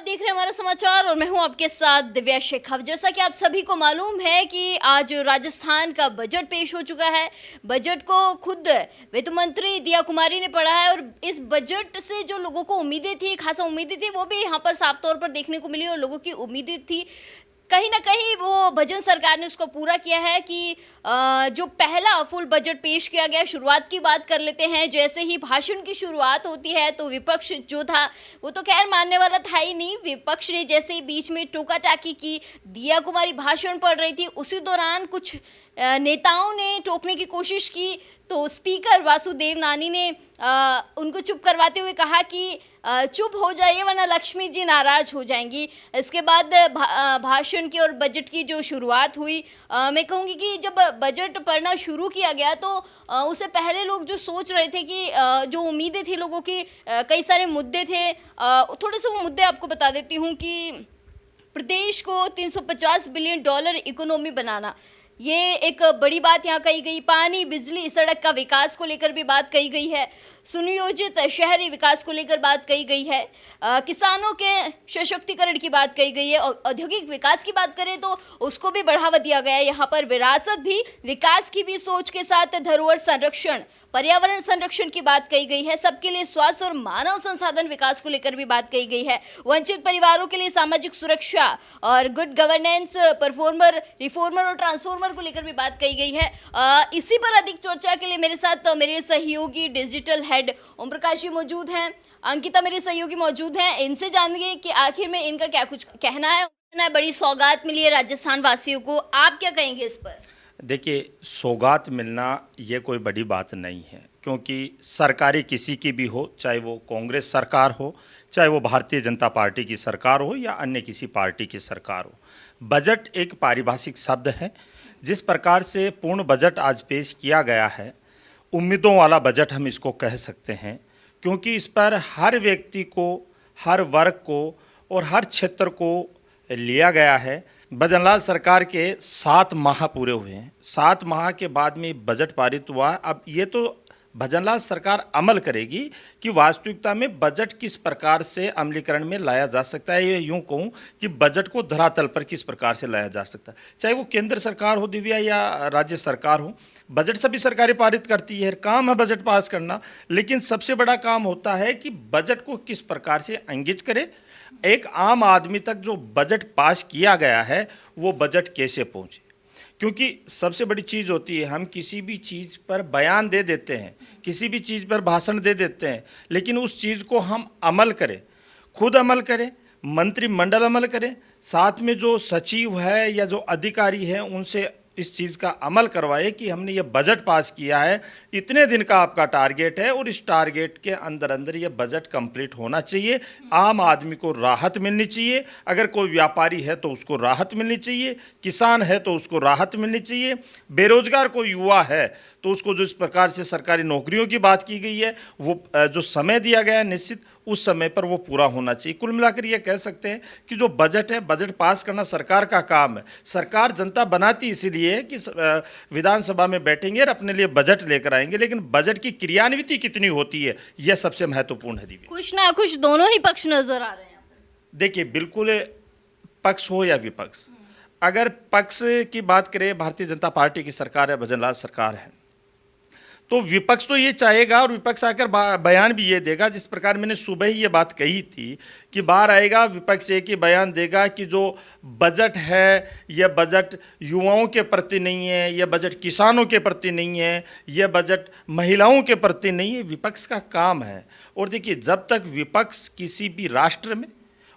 देख रहे हैं हमारा समाचार और मैं हूं आपके साथ दिव्या शेखव। जैसा कि आप सभी को मालूम है कि आज राजस्थान का बजट पेश हो चुका है। बजट को खुद वित्त मंत्री दिया कुमारी ने पढ़ा है और इस बजट से जो लोगों को उम्मीदें थी, खासा उम्मीदें थी, वो भी यहां पर साफ तौर पर देखने को मिली और लोगों की उम्मीदें थी कहीं ना कहीं वो भजन सरकार ने उसको पूरा किया है कि जो पहला फुल बजट पेश किया गया, शुरुआत की बात कर लेते हैं। जैसे ही भाषण की शुरुआत होती है तो विपक्ष जो था वो तो खैर मानने वाला था ही नहीं। विपक्ष ने जैसे ही बीच में टोका टाकी की, दिया कुमारी भाषण पढ़ रही थी, उसी दौरान कुछ नेताओं ने टोकने की कोशिश की तो स्पीकर वासुदेव नानी ने उनको चुप करवाते हुए कहा कि चुप हो जाइए वरना लक्ष्मी जी नाराज हो जाएंगी। इसके बाद भाषण की और बजट की जो शुरुआत हुई, मैं कहूँगी कि जब बजट पढ़ना शुरू किया गया तो उससे पहले लोग जो सोच रहे थे कि जो उम्मीदें थी लोगों की, कई सारे मुद्दे थे। थोड़े से वो मुद्दे आपको बता देती हूँ कि प्रदेश को $350 बिलियन इकोनॉमी बनाना, ये एक बड़ी बात यहाँ कही गई। पानी, बिजली, सड़क का विकास को लेकर भी बात कही गई है। सुनियोजित शहरी विकास को लेकर बात कही गई है। किसानों के सशक्तिकरण की बात कही गई है और औद्योगिक विकास की बात करें तो उसको भी बढ़ावा दिया गया है। यहाँ पर विरासत भी, विकास की भी सोच के साथ धरोहर संरक्षण, पर्यावरण संरक्षण की बात कही गई है। सबके लिए स्वास्थ्य और मानव संसाधन विकास को लेकर भी बात कही गई है। वंचित परिवारों के लिए सामाजिक सुरक्षा और गुड गवर्नेंस, परफॉर्मर, रिफॉर्मर और ट्रांसफॉर्मर को लेकर भी बात कही गई है। इसी पर अधिक चर्चा के लिए मेरे साथ मेरे सहयोगी डिजिटल हेड ओम प्रकाश जी मौजूद हैं, अंकिता मेरे सहयोगी मौजूद हैं। इनसे जानेंगे कि आखिर में इनका क्या कुछ कहना है। बड़ी सौगात मिली है राजस्थान वासियों को, आप क्या कहेंगे इस पर? देखिए, सौगात मिलना ये कोई बड़ी बात नहीं है, क्योंकि सरकारें किसी की भी हो, चाहे वो कांग्रेस सरकार हो, चाहे वो भारतीय जनता पार्टी की सरकार हो या अन्य किसी पार्टी की सरकार हो, बजट एक पारिभाषिक शब्द है। जिस प्रकार से पूर्ण बजट आज पेश किया गया है, उम्मीदों वाला बजट हम इसको कह सकते हैं, क्योंकि इस पर हर व्यक्ति को, हर वर्ग को और हर क्षेत्र को लिया गया है। भजनलाल सरकार के 7 माह पूरे हुए हैं। 7 माह के बाद में बजट पारित हुआ। अब ये तो भजनलाल सरकार अमल करेगी कि वास्तविकता में बजट किस प्रकार से अमलीकरण में लाया जा सकता है। ये यूँ कहूँ कि बजट को धरातल पर किस प्रकार से लाया जा सकता है, चाहे वो केंद्र सरकार हो दिव्या या राज्य सरकार हो। बजट सभी सरकारें पारित करती है, काम है बजट पास करना, लेकिन सबसे बड़ा काम होता है कि बजट को किस प्रकार से इंगित करे, एक आम आदमी तक जो बजट पास किया गया है वो बजट कैसे पहुँचे। क्योंकि सबसे बड़ी चीज़ होती है, हम किसी भी चीज़ पर बयान दे देते हैं, किसी भी चीज़ पर भाषण दे देते हैं, लेकिन उस चीज़ को हम अमल करें, खुद अमल करें, मंत्रिमंडल अमल करें, साथ में जो सचिव है या जो अधिकारी हैं उनसे इस चीज़ का अमल करवाए कि हमने ये बजट पास किया है, इतने दिन का आपका टारगेट है और इस टारगेट के अंदर अंदर ये बजट कंप्लीट होना चाहिए। आम आदमी को राहत मिलनी चाहिए, अगर कोई व्यापारी है तो उसको राहत मिलनी चाहिए, किसान है तो उसको राहत मिलनी चाहिए, बेरोजगार कोई युवा है तो उसको जो इस प्रकार से सरकारी नौकरियों की बात की गई है, वो जो समय दिया गया है निश्चित उस समय पर वो पूरा होना चाहिए। कुल मिलाकर ये कह सकते हैं कि जो बजट है, बजट पास करना सरकार का काम है। सरकार जनता बनाती इसीलिए है कि विधानसभा में बैठेंगे और अपने लिए बजट लेकर आएंगे, लेकिन बजट की क्रियान्विति कितनी होती है यह सबसे महत्वपूर्ण है। कुछ ना कुछ दोनों ही पक्ष नजर आ रहे हैं। देखिए, बिल्कुल पक्ष हो या विपक्ष, अगर पक्ष की बात करें, भारतीय जनता पार्टी की सरकार है, भजनलाल सरकार है, तो विपक्ष तो ये चाहेगा और विपक्ष आकर बयान भी ये देगा, जिस प्रकार मैंने सुबह ही ये बात कही थी कि बाहर आएगा विपक्ष एक ही बयान देगा कि जो बजट है यह बजट युवाओं के प्रति नहीं है, यह बजट किसानों के प्रति नहीं है, यह बजट महिलाओं के प्रति नहीं है। विपक्ष का काम है। और देखिए, जब तक विपक्ष किसी भी राष्ट्र में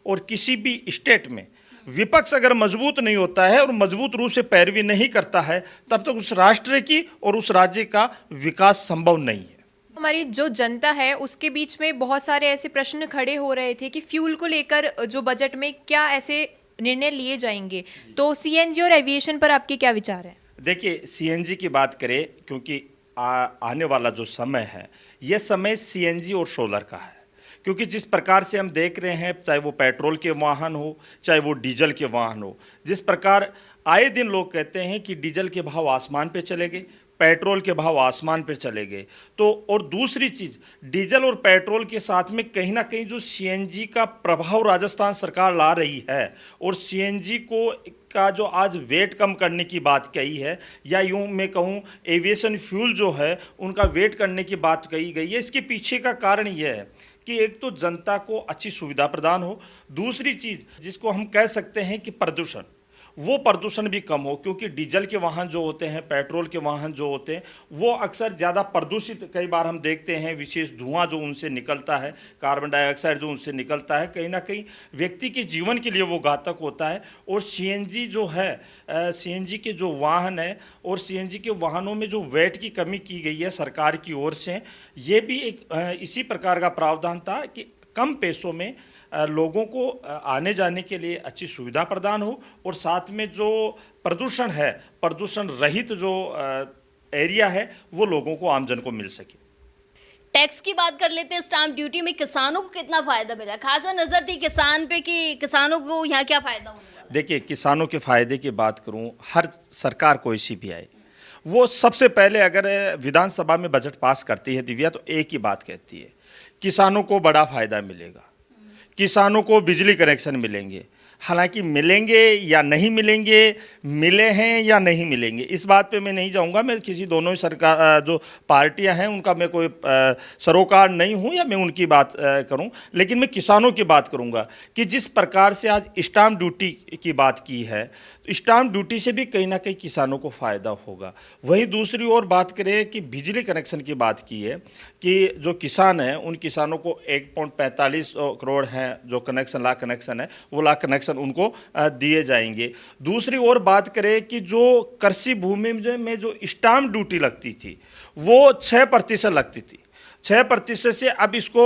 और किसी भी स्टेट में विपक्ष अगर मजबूत नहीं होता है और मजबूत रूप से पैरवी नहीं करता है, तब तक उस राष्ट्र की और उस राज्य का विकास संभव नहीं है। हमारी जो जनता है उसके बीच में बहुत सारे ऐसे प्रश्न खड़े हो रहे थे कि फ्यूल को लेकर जो बजट में क्या ऐसे निर्णय लिए जाएंगे, तो सीएनजी और एविएशन पर आपके क्या विचार हैं? देखिए, सीएनजी की बात करें, क्योंकि आने वाला जो समय है यह समय सीएनजी और सोलर का है, क्योंकि जिस प्रकार से हम देख रहे हैं, चाहे वो पेट्रोल के वाहन हो, चाहे वो डीजल के वाहन हो, जिस प्रकार आए दिन लोग कहते हैं कि डीजल के भाव आसमान पे चले गए, पेट्रोल के भाव आसमान पर चले गए। तो और दूसरी चीज़, डीजल और पेट्रोल के साथ में कहीं ना कहीं जो सीएनजी का प्रभाव राजस्थान सरकार ला रही है, और सीएनजी का जो आज वेट कम करने की बात कही है, या यूँ मैं कहूँ एविएशन फ्यूल जो है उनका वेट करने की बात कही गई है, इसके पीछे का कारण यह है कि एक तो जनता को अच्छी सुविधा प्रदान हो, दूसरी चीज़ जिसको हम कह सकते हैं कि प्रदूषण, वो प्रदूषण भी कम हो, क्योंकि डीजल के वाहन जो होते हैं, पेट्रोल के वाहन जो होते हैं, वो अक्सर ज़्यादा प्रदूषित, कई बार हम देखते हैं विशेष धुआं जो उनसे निकलता है, कार्बन डाइऑक्साइड जो उनसे निकलता है, कहीं ना कहीं व्यक्ति के जीवन के लिए वो घातक होता है। और सीएनजी जो है, सीएनजी के जो वाहन है और सीएनजी के वाहनों में जो वैट की कमी की गई है सरकार की ओर से, ये भी एक इसी प्रकार का प्रावधान था कि कम पैसों में लोगों को आने जाने के लिए अच्छी सुविधा प्रदान हो, और साथ में जो प्रदूषण है, प्रदूषण रहित जो एरिया है, वो लोगों को, आमजन को मिल सके। टैक्स की बात कर लेते हैं। स्टाम्प ड्यूटी में किसानों को कितना फायदा मिला? खासा नजर थी किसान पे कि किसानों को यहाँ क्या फायदा होने वाला? देखिए, किसानों के फायदे की बात करूँ, हर सरकार कोई सी भी आए, वो सबसे पहले अगर विधानसभा में बजट पास करती है दिव्या, तो एक ही बात कहती है, किसानों को बड़ा फायदा मिलेगा, किसानों को बिजली कनेक्शन मिलेंगे। हालांकि मिलेंगे या नहीं मिलेंगे, मिले हैं या नहीं मिलेंगे, इस बात पे मैं नहीं जाऊंगा। मैं किसी दोनों ही सरकार जो पार्टियां हैं उनका मैं कोई सरोकार नहीं हूं या मैं उनकी बात करूं, लेकिन मैं किसानों की बात करूंगा कि जिस प्रकार से आज स्टाम्प ड्यूटी की बात की है, तो स्टाम्प ड्यूटी से भी कहीं ना कहीं किसानों को फ़ायदा होगा। वहीं दूसरी ओर बात करें कि बिजली कनेक्शन की बात की है कि जो किसान हैं उन किसानों को 1.45 करोड़ हैं जो कनेक्शन, लाख कनेक्शन है, वो लाख कनेक्शन उनको दिए जाएंगे। दूसरी ओर बात करें कि जो कृषि भूमि में जो स्टाम्प ड्यूटी लगती थी वो 6% लगती थी, 6% से अब इसको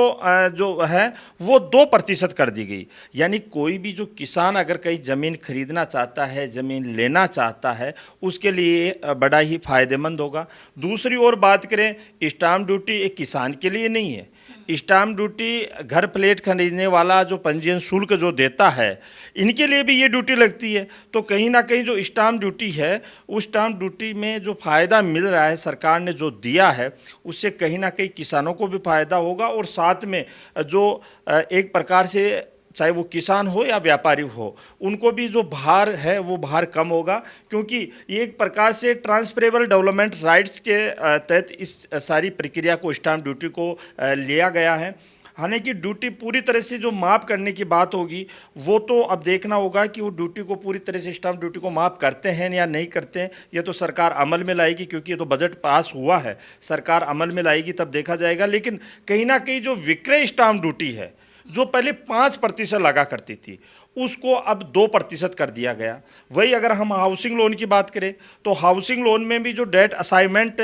जो है वो 2% कर दी गई। यानी कोई भी जो किसान अगर कहीं ज़मीन खरीदना चाहता है, ज़मीन लेना चाहता है, उसके लिए बड़ा ही फायदेमंद होगा। दूसरी ओर बात करें, स्टाम्प ड्यूटी एक किसान के लिए नहीं है, स्टाम्प ड्यूटी घर प्लेट खरीदने वाला जो पंजीयन शुल्क जो देता है, इनके लिए भी ये ड्यूटी लगती है। तो कहीं ना कहीं जो स्टाम्प ड्यूटी है, उस स्टाम्प ड्यूटी में जो फ़ायदा मिल रहा है, सरकार ने जो दिया है, उससे कहीं ना कहीं किसानों को भी फ़ायदा होगा, और साथ में जो एक प्रकार से चाहे वो किसान हो या व्यापारी हो, उनको भी जो भार है वो भार कम होगा, क्योंकि ये एक प्रकार से ट्रांसफरेबल डेवलपमेंट राइट्स के तहत इस सारी प्रक्रिया को, स्टाम्प ड्यूटी को लिया गया है। हालांकि ड्यूटी पूरी तरह से जो माफ़ करने की बात होगी, वो तो अब देखना होगा कि वो ड्यूटी को पूरी तरह से, स्टाम्प ड्यूटी को माफ़ करते हैं या नहीं करते हैं। ये तो सरकार अमल में लाएगी, क्योंकि ये तो बजट पास हुआ है, सरकार अमल में लाएगी तब देखा जाएगा। लेकिन कहीं ना कहीं जो विक्रय स्टाम्प ड्यूटी है, जो पहले 5% लगा करती थी, उसको अब 2% कर दिया गया। वही अगर हम हाउसिंग लोन की बात करें, तो हाउसिंग लोन में भी जो डेट असाइनमेंट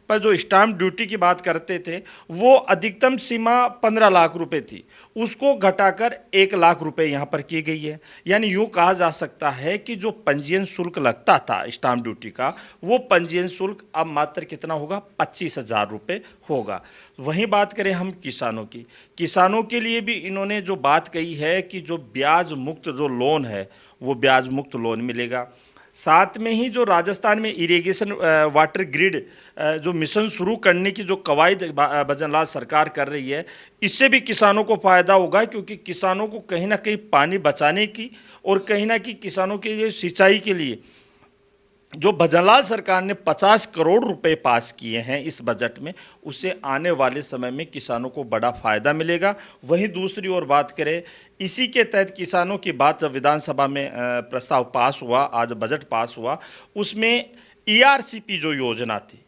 पर जो स्टाम्प ड्यूटी की बात करते थे, वो अधिकतम सीमा 15 लाख रुपए थी, उसको घटाकर 1 लाख रुपए यहाँ पर की गई है। यानी यूँ कहा जा सकता है कि जो पंजीयन शुल्क लगता था स्टाम्प ड्यूटी का, वो पंजीयन शुल्क अब मात्र कितना होगा, 25,000 रुपये होगा। वहीं बात करें हम किसानों की, किसानों के लिए भी इन्होंने जो बात कही है कि जो ब्याज मुक्त जो लोन है, वो ब्याज मुक्त लोन मिलेगा। साथ में ही जो राजस्थान में इरिगेशन वाटर ग्रिड जो मिशन शुरू करने की जो कवायद भजनलाल सरकार कर रही है, इससे भी किसानों को फ़ायदा होगा, क्योंकि किसानों को कहीं ना कहीं पानी बचाने की और कहीं ना कहीं किसानों के लिए सिंचाई के लिए जो भजनलाल सरकार ने 50 करोड़ रुपए पास किए हैं इस बजट में, उससे आने वाले समय में किसानों को बड़ा फ़ायदा मिलेगा। वहीं दूसरी ओर बात करें, इसी के तहत किसानों की बात जब विधानसभा में प्रस्ताव पास हुआ, आज बजट पास हुआ, उसमें ERCP जो योजना थी,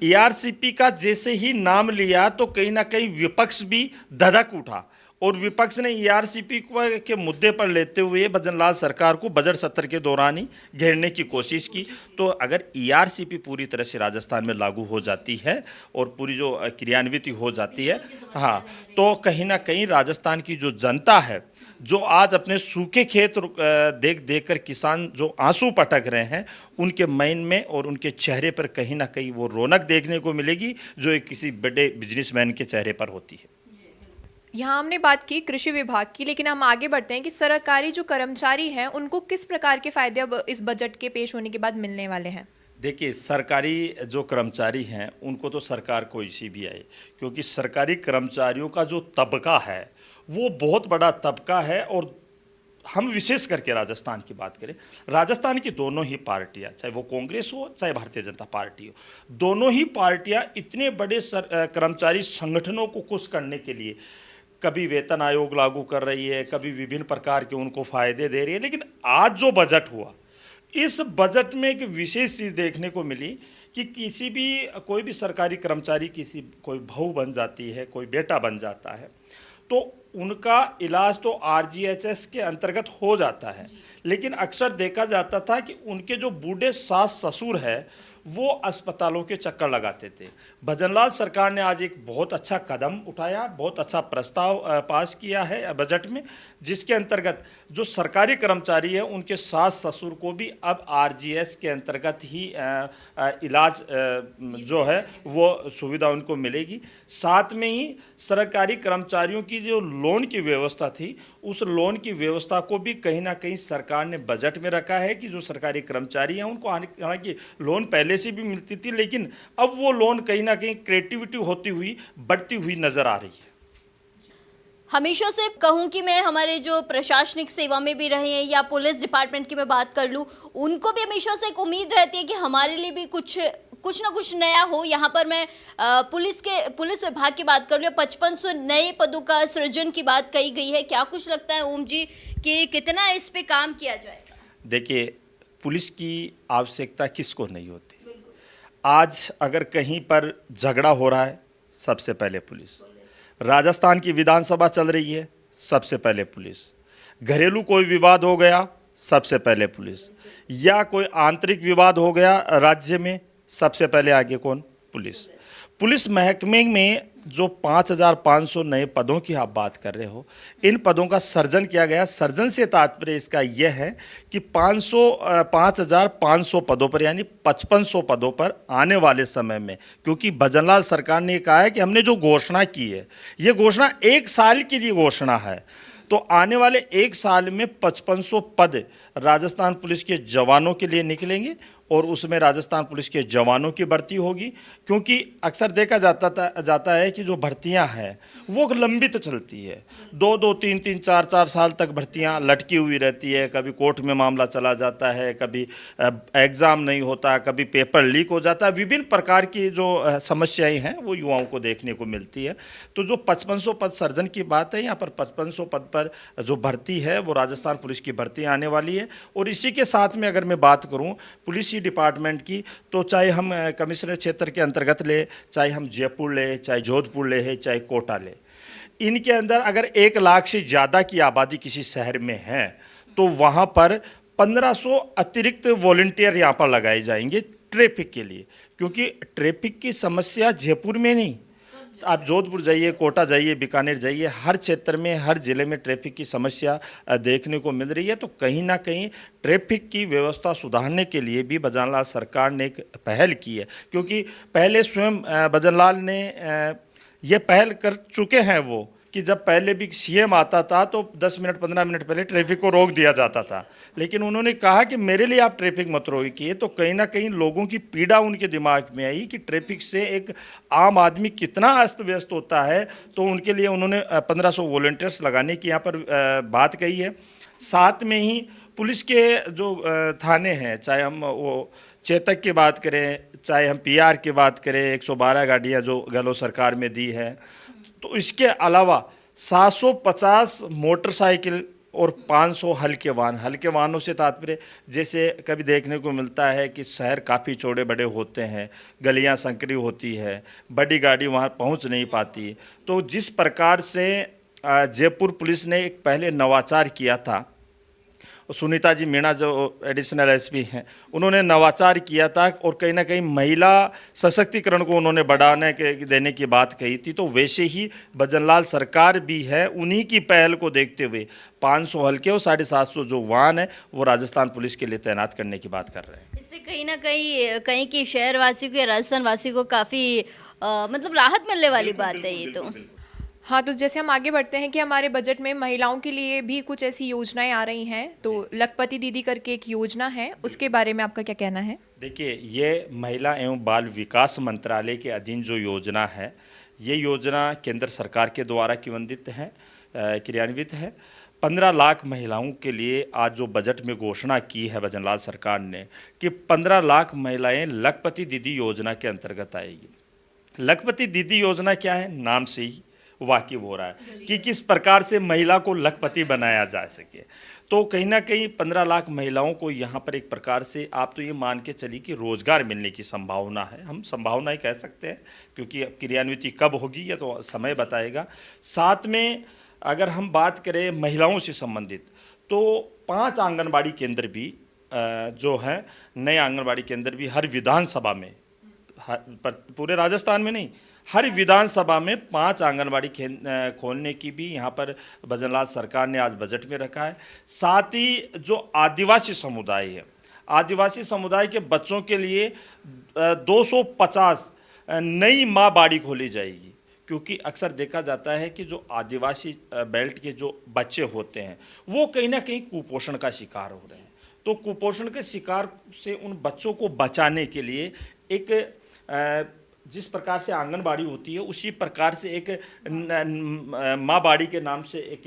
ERCP का जैसे ही नाम लिया तो कहीं ना कहीं विपक्ष भी धधक उठा, और विपक्ष ने ERCP के मुद्दे पर लेते हुए भजनलाल सरकार को बजट सत्र के दौरान ही घेरने की कोशिश की। तो अगर ERCP पूरी तरह से राजस्थान में लागू हो जाती है और पूरी जो क्रियान्वित हो जाती है, हाँ, तो कहीं ना कहीं राजस्थान की जो जनता है, जो आज अपने सूखे खेत देख देख कर किसान जो आंसू पटक रहे हैं, उनके माइंड में और उनके चेहरे पर कहीं ना कहीं वो रौनक देखने को मिलेगी जो एक किसी बड़े बिजनेसमैन के चेहरे पर होती है। यहाँ हमने बात की कृषि विभाग की, लेकिन हम आगे बढ़ते हैं कि सरकारी जो कर्मचारी हैं उनको किस प्रकार के फायदे अब इस बजट के पेश होने के बाद मिलने वाले हैं। देखिए, सरकारी जो कर्मचारी हैं उनको तो सरकार कोई सी भी आए, क्योंकि सरकारी कर्मचारियों का जो तबका है वो बहुत बड़ा तबका है। और हम विशेष करके राजस्थान की बात करें, राजस्थान की दोनों ही पार्टियां, चाहे वो कांग्रेस हो चाहे भारतीय जनता पार्टी हो, दोनों ही पार्टियां इतने बड़े कर्मचारी संगठनों को खुश करने के लिए कभी वेतन आयोग लागू कर रही है, कभी विभिन्न प्रकार के उनको फायदे दे रही है। लेकिन आज जो बजट हुआ, इस बजट में एक विशेष चीज़ देखने को मिली कि कोई भी सरकारी कर्मचारी कोई बहू बन जाती है, कोई बेटा बन जाता है, तो उनका इलाज तो आरजीएचएस के अंतर्गत हो जाता है। लेकिन अक्सर देखा जाता था कि उनके जो बूढ़े सास ससुर है वो अस्पतालों के चक्कर लगाते थे। भजनलाल सरकार ने आज एक बहुत अच्छा कदम उठाया, बहुत अच्छा प्रस्ताव पास किया है बजट में, जिसके अंतर्गत जो सरकारी कर्मचारी है उनके सास ससुर को भी अब आरजीएस के अंतर्गत ही इलाज जो है वो सुविधा उनको मिलेगी। साथ में ही सरकारी कर्मचारियों की जो लोन की व्यवस्था थी, उस लोन की व्यवस्था को भी कहीं ना कहीं सरकार ने बजट में रखा है कि जो सरकारी कर्मचारी हैं उनको हालांकि लोन पहले से भी मिलती थी, लेकिन अब वो लोन कहीं ना कहीं क्रिएटिविटी होती हुई बढ़ती हुई नजर आ रही है। हमेशा से कहूँ कि मैं हमारे जो प्रशासनिक सेवा में भी रहे हैं या पुलिस डिपार्टमेंट की मैं बात कर लूँ, उनको भी हमेशा से एक उम्मीद रहती है कि हमारे लिए भी कुछ ना कुछ नया हो। यहाँ पर मैं पुलिस विभाग की बात कर लूँ, 5500 नए पदों का सृजन की बात कही गई है। क्या कुछ लगता है ओम जी कि कितना इस पे काम किया जाएगा? देखिए, पुलिस की आवश्यकता किसको नहीं होती। आज अगर कहीं पर झगड़ा हो रहा है, सबसे पहले पुलिस। राजस्थान की विधानसभा चल रही है, सबसे पहले पुलिस। घरेलू कोई विवाद हो गया, सबसे पहले पुलिस। या कोई आंतरिक विवाद हो गया राज्य में, सबसे पहले आगे कौन? पुलिस। पुलिस महकमे में जो 5500 नए पदों की आप बात कर रहे हो, इन पदों का सृजन किया गया। सृजन से तात्पर्य इसका यह है कि 5500 पदों पर, यानी 5500 पदों पर आने वाले समय में, क्योंकि भजनलाल सरकार ने कहा है कि हमने जो घोषणा की है, ये घोषणा 1 साल के लिए घोषणा है, तो आने वाले 1 साल में 5500 पद राजस्थान पुलिस के जवानों के लिए निकलेंगे और उसमें राजस्थान पुलिस के जवानों की भर्ती होगी। क्योंकि अक्सर देखा जाता है कि जो भर्तियां हैं वो लंबित चलती है, 2-2, 3-3, 4-4 साल तक भर्तियां लटकी हुई रहती है। कभी कोर्ट में मामला चला जाता है, कभी एग्ज़ाम नहीं होता, कभी पेपर लीक हो जाता है। विभिन्न प्रकार की जो समस्याएं हैं वो युवाओं को देखने को मिलती है। तो जो 5500 पद सर्जन की बात है, यहाँ पर 5500 पद पर जो भर्ती है वो राजस्थान पुलिस की भर्ती आने वाली है। और इसी के साथ में अगर मैं बात करूँ पुलिस डिपार्टमेंट की, तो चाहे हम कमिश्नर क्षेत्र के अंतर्गत ले, चाहे हम जयपुर ले, चाहे जोधपुर ले, चाहे कोटा ले, इनके अंदर अगर 1 लाख से ज़्यादा की आबादी किसी शहर में है तो वहाँ पर 1500 अतिरिक्त वॉलंटियर यहाँ पर लगाए जाएंगे ट्रैफिक के लिए। क्योंकि ट्रैफिक की समस्या जयपुर में नहीं, आप जोधपुर जाइए, कोटा जाइए, बीकानेर जाइए, हर क्षेत्र में, हर जिले में ट्रैफिक की समस्या देखने को मिल रही है। तो कहीं ना कहीं ट्रैफिक की व्यवस्था सुधारने के लिए भी भजनलाल सरकार ने एक पहल की है। क्योंकि पहले स्वयं भजनलाल ने ये पहल कर चुके हैं वो, कि जब पहले भी सीएम आता था तो 10 मिनट 15 मिनट पहले ट्रैफिक को रोक दिया जाता था, लेकिन उन्होंने कहा कि मेरे लिए आप ट्रैफिक मत रोकिए। तो कहीं ना कहीं लोगों की पीड़ा उनके दिमाग में आई कि ट्रैफिक से एक आम आदमी कितना अस्त व्यस्त होता है। तो उनके लिए उन्होंने 1500 वॉलंटियर्स लगाने की यहाँ पर बात कही है। साथ में ही पुलिस के जो थाने हैं, चाहे हम वो चेतक की बात करें, चाहे हम पीआर की बात करें, 112 गाड़ियाँ जो गहलोत सरकार में दी है, तो इसके अलावा 750 मोटरसाइकिल और 500 हल्के वाहनों से तात्पर्य, जैसे कभी देखने को मिलता है कि शहर काफ़ी चौड़े बड़े होते हैं, गलियां संकरी होती है, बड़ी गाड़ी वहां पहुंच नहीं पाती। तो जिस प्रकार से जयपुर पुलिस ने एक पहले नवाचार किया था, सुनीता जी मीणा जो एडिशनल एसपी हैं, उन्होंने नवाचार किया था और कहीं ना कहीं महिला सशक्तिकरण को उन्होंने बढ़ाने के देने की बात कही थी। तो वैसे ही भजनलाल सरकार भी है, उन्हीं की पहल को देखते हुए 500 हल्के और 750 जो वाहन है वो राजस्थान पुलिस के लिए तैनात करने की बात कर रहे हैं। इससे कहीं ना कहीं की शहरवासी को या राजस्थान वासी को काफ़ी मतलब राहत मिलने वाली बात है ये तो। हाँ, तो जैसे हम आगे बढ़ते हैं कि हमारे बजट में महिलाओं के लिए भी कुछ ऐसी योजनाएं आ रही हैं, तो लखपति दीदी करके एक योजना है, उसके बारे में आपका क्या कहना है? देखिए, ये महिला एवं बाल विकास मंत्रालय के अधीन जो योजना है, ये योजना केंद्र सरकार के द्वारा क्रियान्वित है। 15 लाख महिलाओं के लिए आज जो बजट में घोषणा की है भजनलाल सरकार ने कि 15 लाख महिलाएं लखपति दीदी योजना के अंतर्गत आएगी। लखपति दीदी योजना क्या है, नाम से ही वाकिफ हो रहा है कि किस प्रकार से महिला को लखपति बनाया जा सके। तो कहीं ना कहीं 15 लाख महिलाओं को यहाँ पर एक प्रकार से आप तो ये मान के चलिए कि रोजगार मिलने की संभावना है, हम संभावना ही कह सकते हैं, क्योंकि अब क्रियान्विति कब होगी ये तो समय बताएगा। साथ में अगर हम बात करें महिलाओं से संबंधित, तो 5 आंगनबाड़ी केंद्र भी जो हैं, नए आंगनबाड़ी केंद्र भी हर विधानसभा में, पूरे राजस्थान में नहीं, हर विधानसभा में 5 आंगनबाड़ी खोलने की भी यहाँ पर भजनलाल सरकार ने आज बजट में रखा है। साथ ही जो आदिवासी समुदाय है, आदिवासी समुदाय के बच्चों के लिए 250 नई माँ बाड़ी खोली जाएगी, क्योंकि अक्सर देखा जाता है कि जो आदिवासी बेल्ट के जो बच्चे होते हैं वो कहीं ना कहीं कुपोषण का शिकार हो रहे हैं। तो कुपोषण के शिकार से उन बच्चों को बचाने के लिए एक जिस प्रकार से आंगनबाड़ी होती है उसी प्रकार से एक माँ बाड़ी के नाम से एक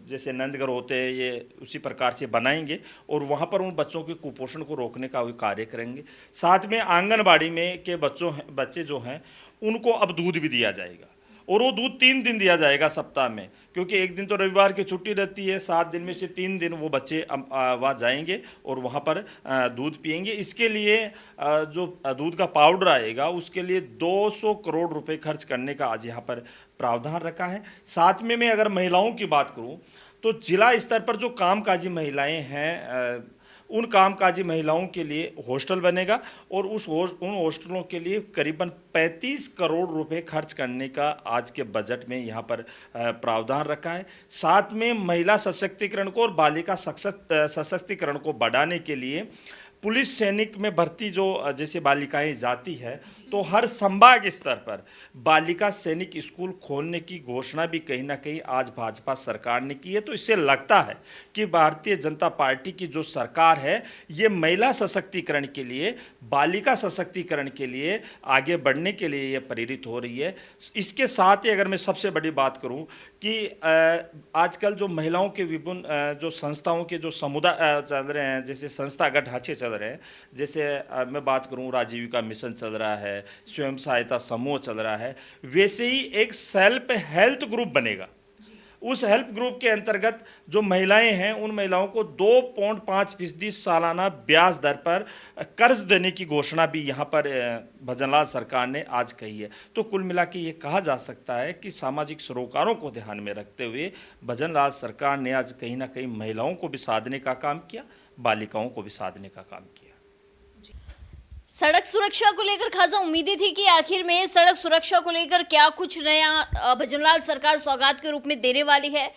जैसे नंदगढ़ होते हैं, ये उसी प्रकार से बनाएंगे और वहाँ पर उन बच्चों के कुपोषण को रोकने का भी कार्य करेंगे। साथ में आंगनबाड़ी में के बच्चे जो हैं उनको अब दूध भी दिया जाएगा, और वो दूध 3 दिन दिया जाएगा सप्ताह में, क्योंकि एक दिन तो रविवार की छुट्टी रहती है। 7 दिन में से 3 दिन वो बच्चे वहाँ जाएंगे और वहाँ पर दूध पिएंगे। इसके लिए जो दूध का पाउडर आएगा उसके लिए 200 करोड़ रुपए खर्च करने का आज यहाँ पर प्रावधान रखा है। साथ में मैं अगर महिलाओं की बात करूँ तो जिला स्तर पर जो कामकाजी महिलाएं हैं, उन कामकाजी महिलाओं के लिए हॉस्टल बनेगा और उन हॉस्टलों के लिए करीबन 35 करोड़ रुपए खर्च करने का आज के बजट में यहाँ पर प्रावधान रखा है। साथ में महिला सशक्तिकरण को और बालिका सशक्तिकरण को बढ़ाने के लिए पुलिस सैनिक में भर्ती जो जैसे बालिकाएं जाती है, तो हर संभाग स्तर पर बालिका सैनिक स्कूल खोलने की घोषणा भी कहीं ना कहीं आज भाजपा सरकार ने की है। तो इससे लगता है कि भारतीय जनता पार्टी की जो सरकार है ये महिला सशक्तिकरण के लिए, बालिका सशक्तिकरण के लिए आगे बढ़ने के लिए ये प्रेरित हो रही है। इसके साथ ही अगर मैं सबसे बड़ी बात करूं कि आजकल जो महिलाओं के विभिन्न जो संस्थाओं के जो समुदाय चल रहे हैं, जैसे संस्थागत ढांचे चल रहे हैं, जैसे मैं बात करूं राजीविका मिशन चल रहा है, स्वयं सहायता समूह चल रहा है, वैसे ही एक सेल्फ हेल्थ ग्रुप बनेगा। उस हेल्प ग्रुप के अंतर्गत जो महिलाएं हैं उन महिलाओं को 2.5% सालाना ब्याज दर पर कर्ज देने की घोषणा भी यहाँ पर भजनलाल सरकार ने आज कही है। तो कुल मिला के ये कहा जा सकता है कि सामाजिक सरोकारों को ध्यान में रखते हुए भजनलाल सरकार ने आज कहीं ना कहीं महिलाओं को भी साधने का काम किया, बालिकाओं को भी साधने का काम किया। सड़क सुरक्षा को लेकर खासा उम्मीदें थी कि आखिर में सड़क सुरक्षा को लेकर क्या कुछ नया भजनलाल सरकार सौगात के रूप में देने वाली है।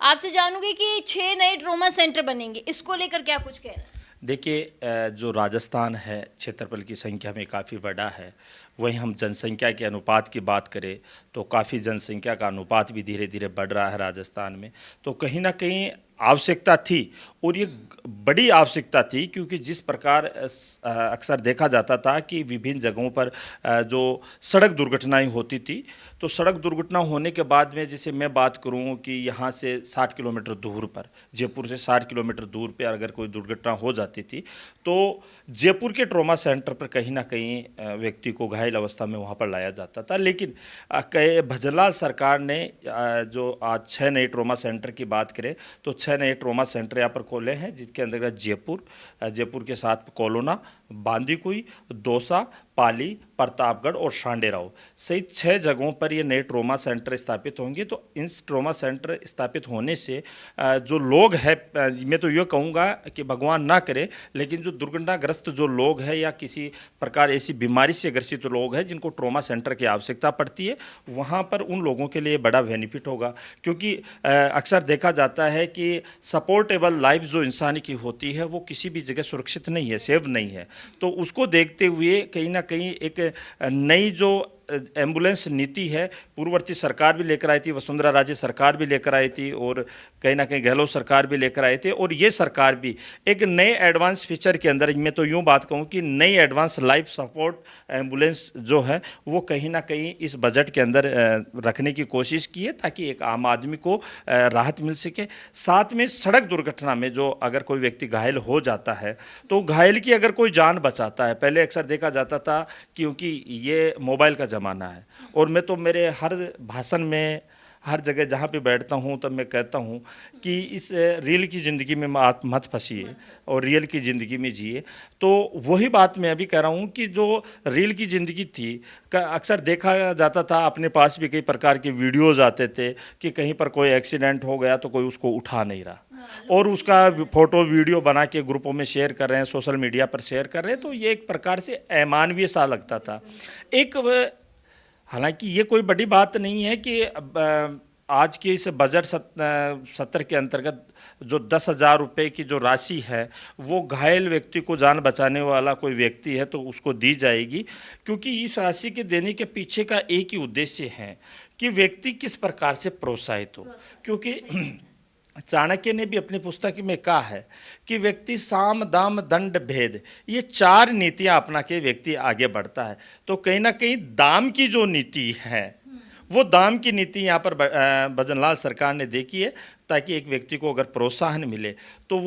आपसे जानूंगी कि 6 नए ट्रॉमा सेंटर बनेंगे, इसको लेकर क्या कुछ कहना है? देखिए, जो राजस्थान है क्षेत्रफल की संख्या में काफ़ी बड़ा है, वहीं हम जनसंख्या के अनुपात की बात करें तो काफ़ी जनसंख्या का अनुपात भी धीरे धीरे बढ़ रहा है राजस्थान में। तो कहीं ना कहीं आवश्यकता थी, और ये बड़ी आवश्यकता थी, क्योंकि जिस प्रकार अक्सर देखा जाता था कि विभिन्न जगहों पर जो सड़क दुर्घटनाएं होती थी, तो सड़क दुर्घटना होने के बाद में जैसे मैं बात करूं कि यहाँ से 60 किलोमीटर दूर पर, जयपुर से 60 किलोमीटर दूर पे अगर कोई दुर्घटना हो जाती थी तो जयपुर के ट्रॉमा सेंटर पर कहीं ना कहीं व्यक्ति को घायल अवस्था में वहाँ पर लाया जाता था। लेकिन भजनलाल सरकार ने जो आज 6 नए ट्रॉमा सेंटर की बात करें तो 6 नए ट्रॉमा सेंटर यहाँ पर खोले हैं, जिसके अंतर्गत जयपुर के साथ कोलोना, बांदीकुई, दौसा, पाली, प्रतापगढ़ और शांडेराव सहित 6 जगहों पर ये नए ट्रॉमा सेंटर स्थापित होंगे। तो इन ट्रॉमा सेंटर स्थापित होने से जो लोग हैं, मैं तो ये कहूँगा कि भगवान ना करे, लेकिन जो दुर्घटनाग्रस्त जो लोग हैं या किसी प्रकार ऐसी बीमारी से ग्रसित लोग हैं जिनको ट्रॉमा सेंटर की आवश्यकता पड़ती है, वहाँ पर उन लोगों के लिए बड़ा बेनिफिट होगा। क्योंकि अक्सर देखा जाता है कि सपोर्टेबल लाइफ जो इंसान की होती है वो किसी भी जगह सुरक्षित नहीं है, सेफ नहीं है। तो उसको देखते हुए कहीं ना कहीं एक नई जो एम्बुलेंस नीति है, पूर्ववर्ती सरकार भी लेकर आई थी, वसुंधरा राजे सरकार भी लेकर आई थी, और कहीं ना कहीं गहलोत सरकार भी लेकर आए थे, और ये सरकार भी एक नए एडवांस फीचर के अंदर, मैं तो यूँ बात कहूँ कि नई एडवांस लाइफ सपोर्ट एम्बुलेंस जो है वो कहीं ना कहीं इस बजट के अंदर रखने की कोशिश की है, ताकि एक आम आदमी को राहत मिल सके। साथ में सड़क दुर्घटना में जो अगर कोई व्यक्ति घायल हो जाता है तो घायल की अगर कोई जान बचाता है, पहले अक्सर देखा जाता था क्योंकि ये मोबाइल का ज़माना है, और मैं तो मेरे हर भाषण में हर जगह जहाँ पे बैठता हूँ तब मैं कहता हूँ कि इस रियल की ज़िंदगी में मत फंसिए और रियल की ज़िंदगी में जिए। तो वही बात मैं अभी कह रहा हूँ कि जो रियल की ज़िंदगी थी अक्सर देखा जाता था, अपने पास भी कई प्रकार के वीडियोज़ आते थे कि कहीं पर कोई एक्सीडेंट हो गया तो कोई उसको उठा नहीं रहा, और उसका फोटो वीडियो बना के ग्रुपों में शेयर कर रहे हैं, सोशल मीडिया पर शेयर कर रहे हैं। तो ये एक प्रकार से अमानवीय सा लगता था। हालांकि ये कोई बड़ी बात नहीं है कि आज के इस बजट सत्र के अंतर्गत जो 10,000 रुपये की जो राशि है वो घायल व्यक्ति को जान बचाने वाला कोई व्यक्ति है तो उसको दी जाएगी, क्योंकि इस राशि के देने के पीछे का एक ही उद्देश्य है कि व्यक्ति किस प्रकार से प्रोत्साहित हो। क्योंकि चाणक्य ने भी अपनी पुस्तक में कहा है कि व्यक्ति साम दाम दंड भेद, ये 4 नीतियां अपना के व्यक्ति आगे बढ़ता है। तो कहीं ना कहीं दाम की जो नीति है वो दाम की नीति यहाँ पर भजनलाल सरकार ने देखी है, ताकि एक व्यक्ति को अगर प्रोत्साहन मिले तो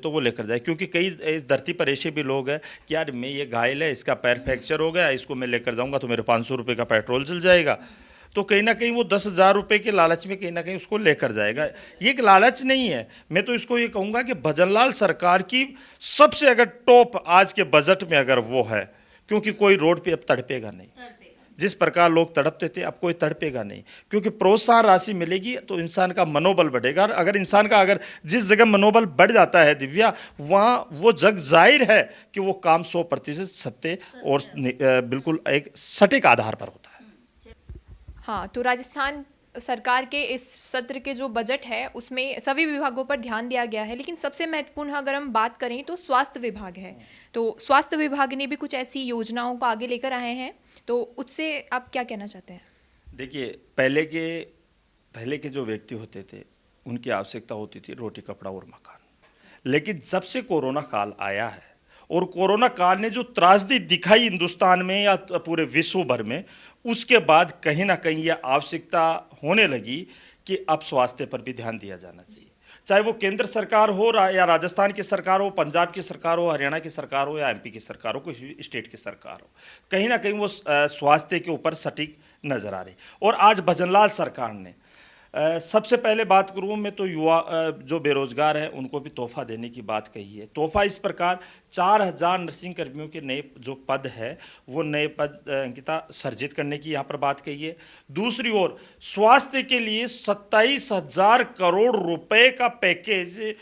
वो लेकर जाए। क्योंकि कई इस धरती पर ऐसे भी लोग हैं कि यार मैं ये घायल है, इसका पैर फ्रैक्चर हो गया, इसको मैं लेकर जाऊँगा तो मेरे 500 रुपये का पेट्रोल जल जाएगा। तो कहीं ना कहीं वो 10,000 रुपये के लालच में कहीं ना कहीं उसको लेकर जाएगा। ये एक लालच नहीं है, मैं तो इसको ये कहूँगा कि भजनलाल सरकार की सबसे अगर टॉप आज के बजट में अगर वो है, क्योंकि कोई रोड पे अब तड़पेगा नहीं, जिस प्रकार लोग तड़पते थे अब कोई तड़पेगा नहीं, क्योंकि प्रोत्साहन राशि मिलेगी तो इंसान का मनोबल बढ़ेगा। अगर इंसान का अगर जिस जगह मनोबल बढ़ जाता है दिव्या, वहाँ वो जग जाहिर है कि वो काम 100% सत्य और बिल्कुल एक सटीक आधार पर होता है। हाँ, तो राजस्थान सरकार के इस सत्र के जो बजट है उसमें सभी विभागों पर ध्यान दिया गया है, लेकिन सबसे महत्वपूर्ण अगर हम बात करें तो स्वास्थ्य विभाग है। तो स्वास्थ्य विभाग ने भी कुछ ऐसी योजनाओं को आगे लेकर आए हैं, तो उससे आप क्या कहना चाहते हैं? देखिए, पहले के जो व्यक्ति होते थे उनकी आवश्यकता होती थी रोटी कपड़ा और मकान, लेकिन जब से कोरोना काल आया है और कोरोना काल ने जो त्रासदी दिखाई हिंदुस्तान में या पूरे विश्व भर में, उसके बाद कहीं ना कहीं यह आवश्यकता होने लगी कि अब स्वास्थ्य पर भी ध्यान दिया जाना चाहिए। चाहे वो केंद्र सरकार हो या राजस्थान की सरकार हो, पंजाब की सरकार हो, हरियाणा की सरकार हो या एमपी की सरकार हो, कोई स्टेट की सरकार हो, कहीं ना कहीं वो स्वास्थ्य के ऊपर सटीक नजर आ रही। और आज भजनलाल सरकार ने सबसे पहले बात करूँ मैं तो युवा जो बेरोजगार हैं उनको भी तोहफा देने की बात कही है। तोहफा इस प्रकार 4,000 नर्सिंग कर्मियों के नए जो पद है वो नए पद अंकिता सर्जित करने की यहाँ पर बात कही है। दूसरी ओर स्वास्थ्य के लिए 27,000 करोड़ रुपए का पैकेज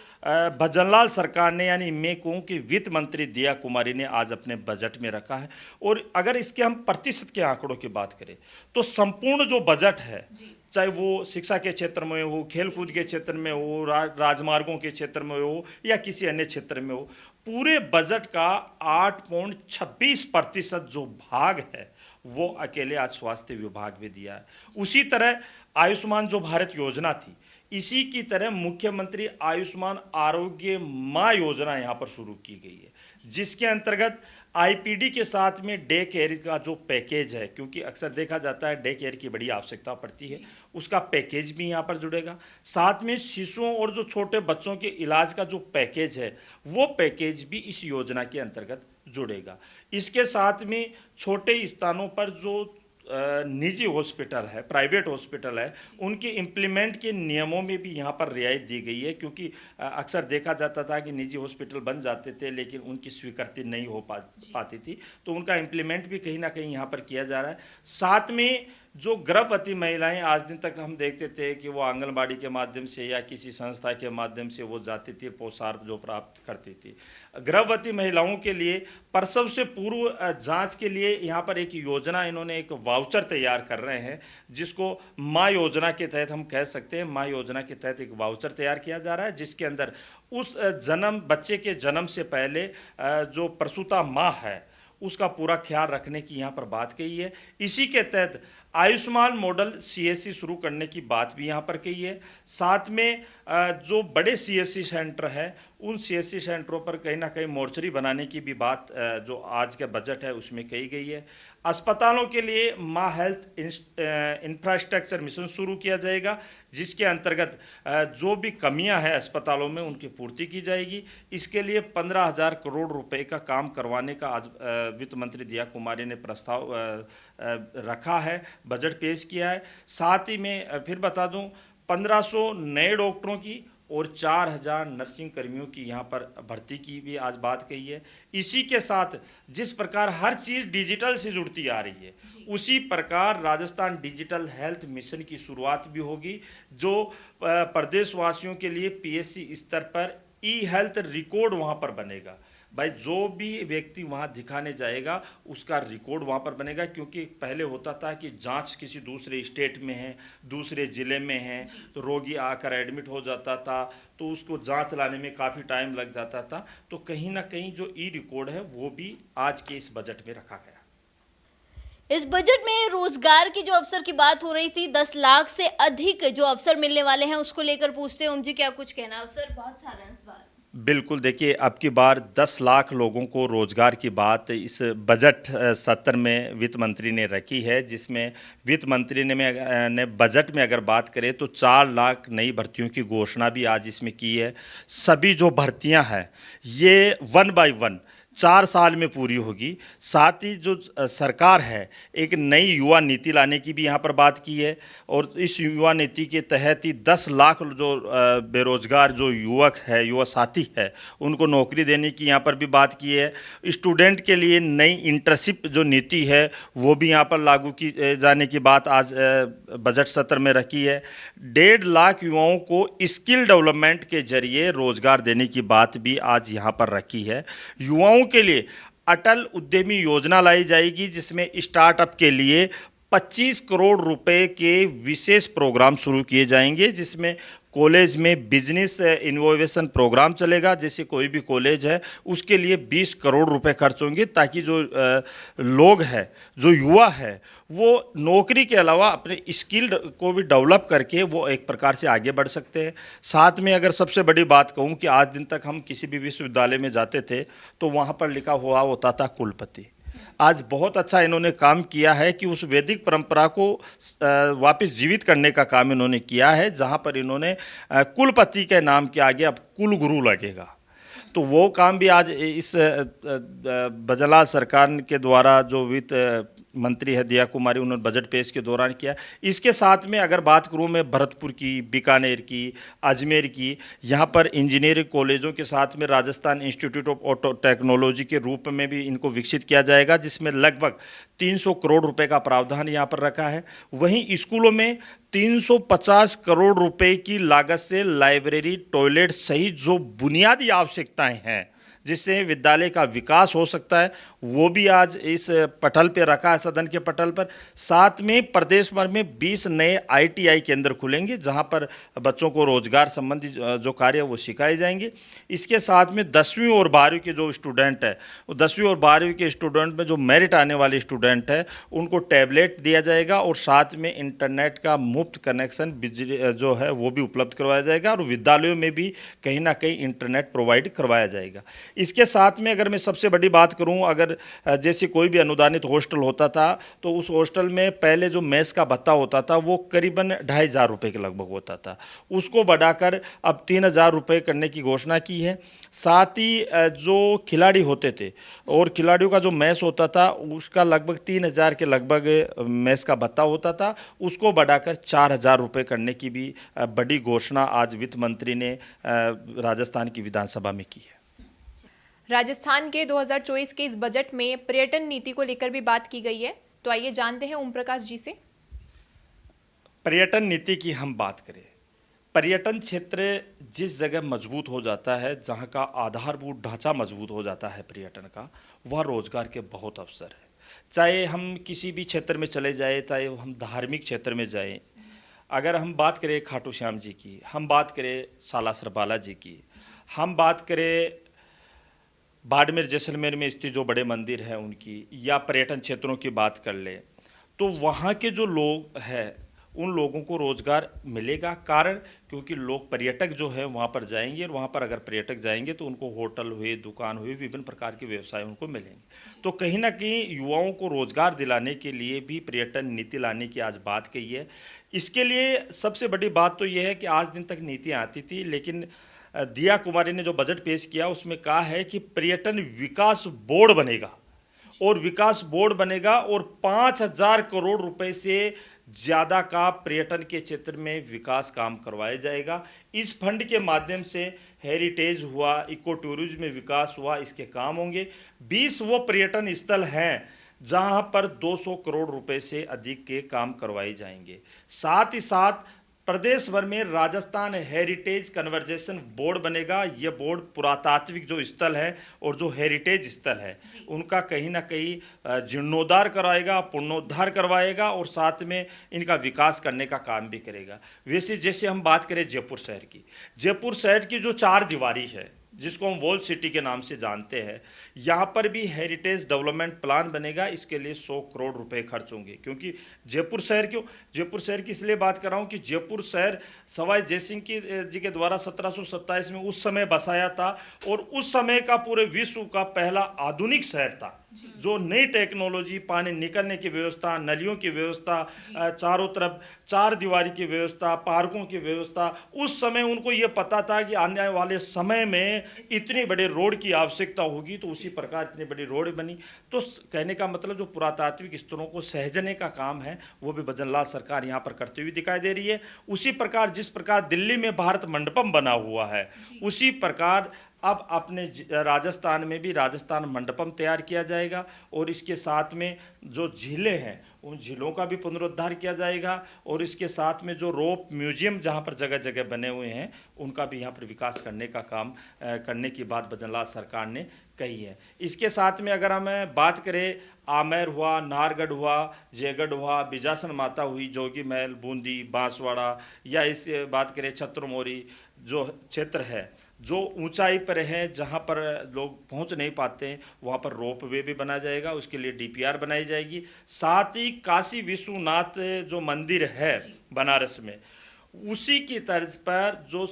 भजनलाल सरकार ने, यानी मैं कहूँ कि वित्त मंत्री दिया कुमारी ने आज अपने बजट में रखा है। और अगर इसके हम प्रतिशत के आंकड़ों की बात करें तो संपूर्ण जो बजट है, चाहे वो शिक्षा के क्षेत्र में हो, खेलकूद के क्षेत्र में हो, राजमार्गों के क्षेत्र में हो या किसी अन्य क्षेत्र में हो, पूरे बजट का 8.26% जो भाग है वो अकेले आज स्वास्थ्य विभाग में दिया है। उसी तरह आयुष्मान जो भारत योजना थी, इसी की तरह मुख्यमंत्री आयुष्मान आरोग्य माँ योजना यहाँ पर शुरू की गई है, जिसके अंतर्गत आईपीडी के साथ में डे केयर का जो पैकेज है, क्योंकि अक्सर देखा जाता है डे केयर की बड़ी आवश्यकता पड़ती है, उसका पैकेज भी यहाँ पर जुड़ेगा। साथ में शिशुओं और जो छोटे बच्चों के इलाज का जो पैकेज है वो पैकेज भी इस योजना के अंतर्गत जुड़ेगा। इसके साथ में छोटे स्थानों पर जो निजी हॉस्पिटल है, प्राइवेट हॉस्पिटल है, उनके इम्प्लीमेंट के नियमों में भी यहाँ पर रियायत दी गई है, क्योंकि अक्सर देखा जाता था कि निजी हॉस्पिटल बन जाते थे लेकिन उनकी स्वीकृति नहीं हो पाती थी, तो उनका इम्प्लीमेंट भी कहीं ना कहीं यहाँ पर किया जा रहा है। साथ में जो गर्भवती महिलाएं, आज दिन तक हम देखते थे कि वो आंगनबाड़ी के माध्यम से या किसी संस्था के माध्यम से वो जाती थी, पोषाहार जो प्राप्त करती थी। गर्भवती महिलाओं के लिए प्रसव से पूर्व जांच के लिए यहाँ पर एक योजना, इन्होंने एक वाउचर तैयार कर रहे हैं, जिसको माँ योजना के तहत हम कह सकते हैं। माँ योजना के तहत एक वाउचर तैयार किया जा रहा है, जिसके अंदर उस बच्चे के जन्म से पहले जो प्रसूता माँ है उसका पूरा ख्याल रखने की यहाँ पर बात कही है। इसी के तहत आयुष्मान मॉडल सीएससी शुरू करने की बात भी यहाँ पर कही है। साथ में जो बड़े सीएससी सेंटर है उन सीएससी सेंटरों पर कहीं ना कहीं मोर्चरी बनाने की भी बात जो आज का बजट है उसमें कही गई है। अस्पतालों के लिए माँ हेल्थ इंफ्रास्ट्रक्चर मिशन शुरू किया जाएगा, जिसके अंतर्गत जो भी कमियां हैं अस्पतालों में उनकी पूर्ति की जाएगी। इसके लिए 15,000 करोड़ रुपए का काम करवाने का आज वित्त मंत्री दिया कुमारी ने प्रस्ताव रखा है, बजट पेश किया है। साथ ही में फिर बता दूं 1500 नए डॉक्टरों की और 4,000 नर्सिंग कर्मियों की यहाँ पर भर्ती की भी आज बात कही है। इसी के साथ जिस प्रकार हर चीज़ डिजिटल से जुड़ती आ रही है, उसी प्रकार राजस्थान डिजिटल हेल्थ मिशन की शुरुआत भी होगी, जो प्रदेशवासियों के लिए पीएससी स्तर पर ई हेल्थ रिकॉर्ड वहाँ पर बनेगा। भाई जो भी व्यक्ति वहाँ दिखाने जाएगा उसका रिकॉर्ड वहाँ पर बनेगा, क्योंकि पहले होता था कि जांच किसी दूसरे स्टेट में है, दूसरे ज़िले में है, तो रोगी आकर एडमिट हो जाता था, तो उसको जांच लाने में काफ़ी टाइम लग जाता था। तो कहीं ना कहीं जो ई रिकॉर्ड है वो भी आज के इस बजट में रखा गया। इस बजट में रोजगार की जो अवसर की बात हो रही थी, 10 लाख से अधिक जो अवसर मिलने वाले हैं उसको लेकर पूछते हैं ओम जी क्या कुछ कहना है। अवसर बहुत सारा है इस बार। बिल्कुल, देखिए अब की बार 10 लाख लोगों को रोज़गार की बात इस बजट सत्र में वित्त मंत्री ने रखी है, जिसमें वित्त मंत्री ने बजट में अगर बात करें तो 4 लाख नई भर्तियों की घोषणा भी आज इसमें की है। सभी जो भर्तियां हैं ये 1 बाय 1 4 साल में पूरी होगी। साथ ही जो सरकार है एक नई युवा नीति लाने की भी यहाँ पर बात की है, और इस युवा नीति के तहत ही 10 लाख जो बेरोजगार जो युवक है, युवा साथी है, उनको नौकरी देने की यहाँ पर भी बात की है। स्टूडेंट के लिए नई इंटर्नशिप जो नीति है वो भी यहाँ पर लागू की जाने की बात आज बजट सत्र में रखी है। 1.5 लाख युवाओं को स्किल डेवलपमेंट के जरिए रोजगार देने की बात भी आज यहाँ पर रखी है। युवाओं के लिए अटल उद्यमी योजना लाई जाएगी, जिसमें स्टार्टअप के लिए 25 करोड़ रुपए के विशेष प्रोग्राम शुरू किए जाएंगे, जिसमें कॉलेज में बिजनेस इनोवेशन प्रोग्राम चलेगा। जैसे कोई भी कॉलेज है उसके लिए 20 करोड़ रुपए खर्च होंगे, ताकि जो लोग हैं, जो युवा है, वो नौकरी के अलावा अपने स्किल को भी डेवलप करके वो एक प्रकार से आगे बढ़ सकते हैं। साथ में अगर सबसे बड़ी बात कहूँ कि आज दिन तक हम किसी भी विश्वविद्यालय में जाते थे तो वहाँ पर लिखा हुआ होता था कुलपति। आज बहुत अच्छा इन्होंने काम किया है कि उस वैदिक परंपरा को वापस जीवित करने का काम इन्होंने किया है, जहाँ पर इन्होंने कुलपति के नाम के आगे अब कुल गुरु लगेगा। तो वो काम भी आज इस बजला सरकार के द्वारा जो वित्त मंत्री है दिया कुमारी, उन्होंने बजट पेश के दौरान किया। इसके साथ में अगर बात करूं मैं भरतपुर की, बीकानेर की, अजमेर की, यहाँ पर इंजीनियरिंग कॉलेजों के साथ में Rajasthan institute of auto technology के रूप में भी इनको विकसित किया जाएगा, जिसमें लगभग 300 करोड़ रुपए का प्रावधान यहाँ पर रखा है। वहीं स्कूलों में 350 करोड़ रुपए की लागत से लाइब्रेरी, टॉयलेट सहित जो बुनियादी आवश्यकताएं हैं जिससे विद्यालय का विकास हो सकता है, वो भी आज इस पटल पे रखा है, सदन के पटल पर। साथ में प्रदेश भर में 20 नए ITI केंद्र खुलेंगे, जहां पर बच्चों को रोजगार संबंधी जो कार्य वो सिखाए जाएंगे। इसके साथ में 10वीं और 12वीं के जो स्टूडेंट है, वो 10वीं और 12वीं के स्टूडेंट में जो मेरिट आने वाले स्टूडेंट है उनको टैबलेट दिया जाएगा, और साथ में इंटरनेट का मुफ्त कनेक्शन बिजली जो है वो भी उपलब्ध करवाया जाएगा, और विद्यालयों में भी कहीं ना कहीं इंटरनेट प्रोवाइड करवाया जाएगा। इसके साथ में अगर मैं सबसे बड़ी बात करूं, अगर जैसे कोई भी अनुदानित हॉस्टल होता था तो उस हॉस्टल में पहले जो मेस का भत्ता होता था वो करीबन 2,500 रुपये के लगभग होता था, उसको बढ़ाकर अब 3,000 रुपये करने की घोषणा की है। साथ ही जो खिलाड़ी होते थे और खिलाड़ियों का जो मेस होता था उसका लगभग 3,000 के लगभग मेस का भत्ता होता था, उसको बढ़ाकर 4,000 रुपये करने की भी बड़ी घोषणा आज वित्त मंत्री ने राजस्थान की विधानसभा में की है। राजस्थान के 2024 के इस बजट में पर्यटन नीति को लेकर भी बात की गई है, तो आइए जानते हैं ओम प्रकाश जी से। पर्यटन नीति की हम बात करें, पर्यटन क्षेत्र जिस जगह मजबूत हो जाता है, जहाँ का आधारभूत ढांचा मजबूत हो जाता है पर्यटन का, वहाँ रोजगार के बहुत अवसर है। चाहे हम किसी भी क्षेत्र में चले जाए, चाहे हम धार्मिक क्षेत्र में जाएं, अगर हम बात करें खाटू श्याम जी की, हम बात करें सालासर बालाजी की, हम बात करें बाड़मेर जैसलमेर में स्थित जो बड़े मंदिर हैं उनकी, या पर्यटन क्षेत्रों की बात कर ले, तो वहाँ के जो लोग हैं उन लोगों को रोज़गार मिलेगा। कारण क्योंकि लोग, पर्यटक जो है वहाँ पर जाएंगे, और वहाँ पर अगर पर्यटक जाएंगे तो उनको होटल हुए, दुकान हुए, विभिन्न प्रकार के व्यवसाय उनको मिलेंगे। तो कहीं ना कहीं युवाओं को रोज़गार दिलाने के लिए भी पर्यटन नीति लाने की आज बात कही है। इसके लिए सबसे बड़ी बात तो ये है कि आज दिन तक नीतियाँ आती थी, लेकिन दिया कुमारी ने जो बजट पेश किया उसमें कहा है कि पर्यटन विकास बोर्ड बनेगा, और विकास बोर्ड बनेगा और 5,000 करोड़ रुपए से ज़्यादा का पर्यटन के क्षेत्र में विकास काम करवाया जाएगा। इस फंड के माध्यम से हेरिटेज हुआ, इको टूरिज्म में विकास हुआ, इसके काम होंगे। 20 वो पर्यटन स्थल हैं जहां पर 200 करोड़ रुपए से अधिक के काम करवाए जाएंगे। साथ ही साथ प्रदेश भर में राजस्थान हेरिटेज कन्वर्जेशन बोर्ड बनेगा। यह बोर्ड पुरातात्विक जो स्थल है और जो हेरिटेज स्थल है उनका कहीं ना कहीं जीर्णोद्धार कराएगा, पुनरुद्धार करवाएगा, और साथ में इनका विकास करने का काम भी करेगा। वैसे जैसे हम बात करें जयपुर शहर की, जयपुर शहर की जो 4 दीवारी है जिसको हम वॉल सिटी के नाम से जानते हैं, यहाँ पर भी हेरिटेज डेवलपमेंट प्लान बनेगा। इसके लिए 100 करोड़ रुपए खर्च होंगे। क्योंकि जयपुर शहर क्यों, जयपुर शहर की इसलिए बात कर रहा हूँ कि जयपुर शहर सवाई जयसिंह जी के द्वारा 1727 में उस समय बसाया था, और उस समय का पूरे विश्व का पहला आधुनिक शहर था, जो नई टेक्नोलॉजी, पानी निकलने की व्यवस्था, नलियों की व्यवस्था, चारों तरफ 4 दीवारी की व्यवस्था, पार्कों की व्यवस्था, उस समय उनको ये पता था कि आने वाले समय में इतनी बड़े रोड की आवश्यकता होगी, तो उसी प्रकार इतनी बड़ी रोड बनी। तो कहने का मतलब जो पुरातात्विक स्थलों को सहजने का काम है वो भी भजनलाल सरकार यहाँ पर करते हुए दिखाई दे रही है। उसी प्रकार जिस प्रकार दिल्ली में भारत मंडपम बना हुआ है, उसी प्रकार अब अपने राजस्थान में भी राजस्थान मंडपम तैयार किया जाएगा, और इसके साथ में जो झीलें हैं उन झीलों का भी पुनरुद्धार किया जाएगा, और इसके साथ में जो रोप म्यूजियम जहां पर जगह जगह बने हुए हैं उनका भी यहां पर विकास करने का काम करने की बात भजनलाल सरकार ने कही है। इसके साथ में अगर हम बात करें, आमेर हुआ, नाहरगढ़ हुआ, जयगढ़ हुआ, बिजासन माता हुई, जोगी महल, बूंदी, बांसवाड़ा, या इस बात करें छत्रमोरी जो क्षेत्र है जो ऊंचाई पर है, जहां पर लोग पहुंच नहीं पाते हैं, वहां पर रोप वे भी बनाया जाएगा, उसके लिए डीपीआर बनाई जाएगी। साथ ही काशी विश्वनाथ जो मंदिर है बनारस में, उसी की तर्ज पर जो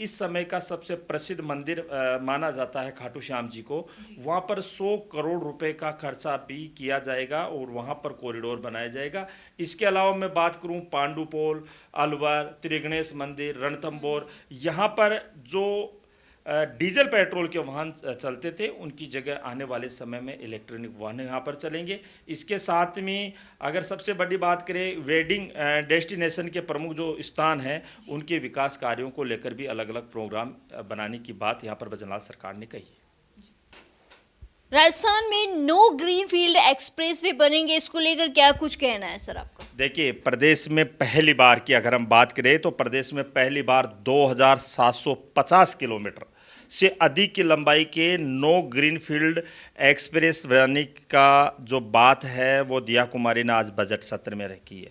इस समय का सबसे प्रसिद्ध मंदिर माना जाता है खाटू श्याम जी को, वहाँ पर 100 करोड़ रुपए का खर्चा भी किया जाएगा, और वहाँ पर कॉरिडोर बनाया जाएगा। इसके अलावा मैं बात करूँ पांडुपोल, अलवर, त्रिगणेश मंदिर, रणथंबोर, यहाँ पर जो डीजल पेट्रोल के वाहन चलते थे उनकी जगह आने वाले समय में इलेक्ट्रॉनिक वाहन यहाँ पर चलेंगे। इसके साथ में अगर सबसे बड़ी बात करें, वेडिंग डेस्टिनेशन के प्रमुख जो स्थान हैं उनके विकास कार्यों को लेकर भी अलग अलग प्रोग्राम बनाने की बात यहाँ पर भजनलाल सरकार ने कही है। राजस्थान में no greenfield expressway बनेंगे, इसको लेकर क्या कुछ कहना है सर आपका? देखिए, प्रदेश में पहली बार की अगर हम बात करें तो प्रदेश में पहली बार 2750 किलोमीटर से अधिक की लंबाई के नो ग्रीन फील्ड एक्सप्रेस बनाने का जो बात है वो दिया कुमारी ने आज बजट सत्र में रखी है।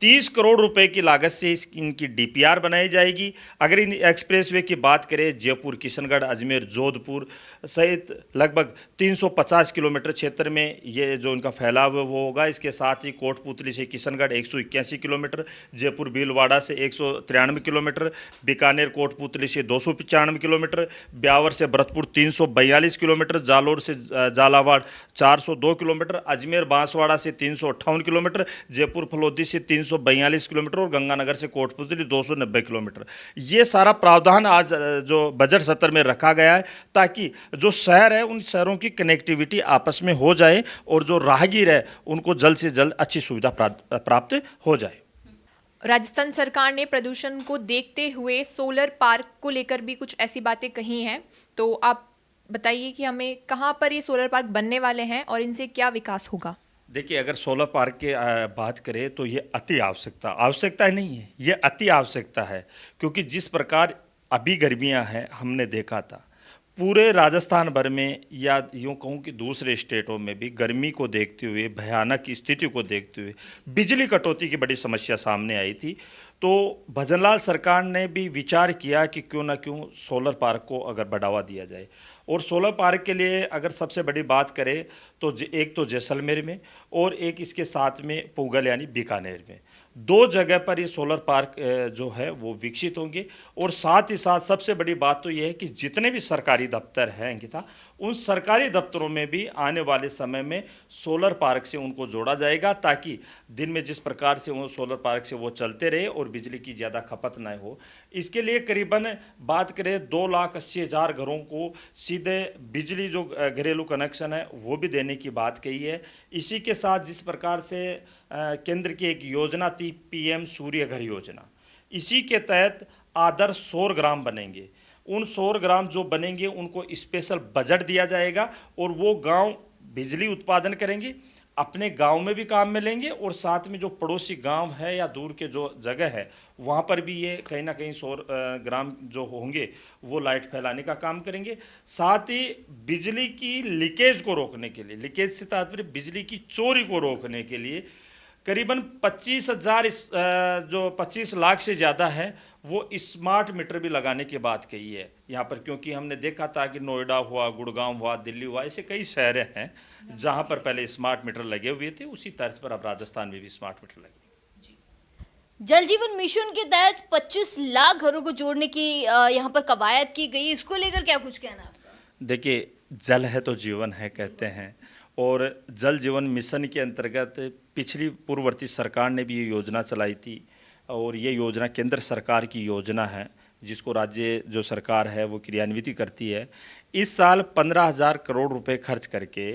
30 करोड़ रुपए की लागत से इनकी डीपीआर बनाई जाएगी। अगर इन एक्सप्रेसवे की बात करें, जयपुर, किशनगढ़, अजमेर, जोधपुर सहित लगभग 350 किलोमीटर क्षेत्र में ये जो इनका फैलाव है वो होगा। इसके साथ ही कोटपुतली से किशनगढ़ 181 किलोमीटर, जयपुर भीलवाड़ा से 193 किलोमीटर, बीकानेर कोटपुतली से 295 किलोमीटर, ब्यावर से भरतपुर 342 किलोमीटर, जालोर से झालावाड़ 402 किलोमीटर, अजमेर बांसवाड़ा से 358 किलोमीटर, जयपुर फलोदी से 342 किलोमीटर और गंगानगर से कोटपुतली 290 किलोमीटर। ये सारा प्रावधान आज जो बजट सत्र में रखा गया है ताकि जो शहर है उन शहरों की कनेक्टिविटी आपस में हो जाए और जो राहगीर है उनको जल्द से जल्द अच्छी सुविधा प्राप्त हो जाए। राजस्थान सरकार ने प्रदूषण को देखते हुए सोलर पार्क को लेकर भी कुछ ऐसी बातें कही हैं, तो आप बताइए कि हमें कहाँ पर ये सोलर पार्क बनने वाले हैं और इनसे क्या विकास होगा? देखिए, अगर सोलर पार्क की बात करें तो ये अति आवश्यकता नहीं है, ये अति आवश्यकता है। क्योंकि जिस प्रकार अभी गर्मियां हैं हमने देखा था, पूरे राजस्थान भर में या यूँ कहूँ कि दूसरे स्टेटों में भी गर्मी को देखते हुए, भयानक स्थिति को देखते हुए बिजली कटौती की बड़ी समस्या सामने आई थी। तो भजनलाल सरकार ने भी विचार किया कि क्यों ना क्यों सोलर पार्क को अगर बढ़ावा दिया जाए। और सोलर पार्क के लिए अगर सबसे बड़ी बात करें तो एक तो जैसलमेर में और एक इसके साथ में पूगल यानी बीकानेर में, 2 जगह पर ये सोलर पार्क जो है वो विकसित होंगे। और साथ ही साथ सबसे बड़ी बात तो ये है कि जितने भी सरकारी दफ्तर हैं अंकिता, उन सरकारी दफ्तरों में भी आने वाले समय में सोलर पार्क से उनको जोड़ा जाएगा, ताकि दिन में जिस प्रकार से वो सोलर पार्क से वो चलते रहे और बिजली की ज़्यादा खपत ना हो। इसके लिए करीबन बात करें 2,80,000 घरों को सीधे बिजली जो घरेलू कनेक्शन है वो भी देने की बात कही है। इसी के साथ जिस प्रकार से केंद्र की एक योजना थी PM सूर्य घर योजना, इसी के तहत आदर्श सौर ग्राम बनेंगे। उन सौर ग्राम जो बनेंगे उनको स्पेशल बजट दिया जाएगा और वो गांव बिजली उत्पादन करेंगे, अपने गांव में भी काम में लेंगे और साथ में जो पड़ोसी गांव है या दूर के जो जगह है वहाँ पर भी ये कहीं ना कहीं सौर ग्राम जो होंगे वो लाइट फैलाने का काम करेंगे। साथ ही बिजली की लीकेज को रोकने के लिए, लीकेज से तात्पर्य बिजली की चोरी को रोकने के लिए करीबन 25,000 जो 25 लाख से ज़्यादा है वो स्मार्ट मीटर भी लगाने की बात कही है यहाँ पर। क्योंकि हमने देखा था कि नोएडा हुआ, गुड़गांव हुआ, दिल्ली हुआ, ऐसे कई शहर हैं जहाँ पर पहले स्मार्ट मीटर लगे हुए थे। उसी तर्ज पर अब राजस्थान में भी स्मार्ट मीटर लगे। जल जीवन मिशन के तहत 25 लाख घरों को जोड़ने की यहाँ पर कवायद की गई, इसको लेकर क्या कुछ कहना है आपका? देखिए, जल है तो जीवन है कहते हैं, और जल जीवन मिशन के अंतर्गत पिछली पूर्ववर्ती सरकार ने भी ये योजना चलाई थी। और ये योजना केंद्र सरकार की योजना है जिसको राज्य जो सरकार है वो क्रियान्वित करती है। इस साल 15,000 करोड़ रुपए खर्च करके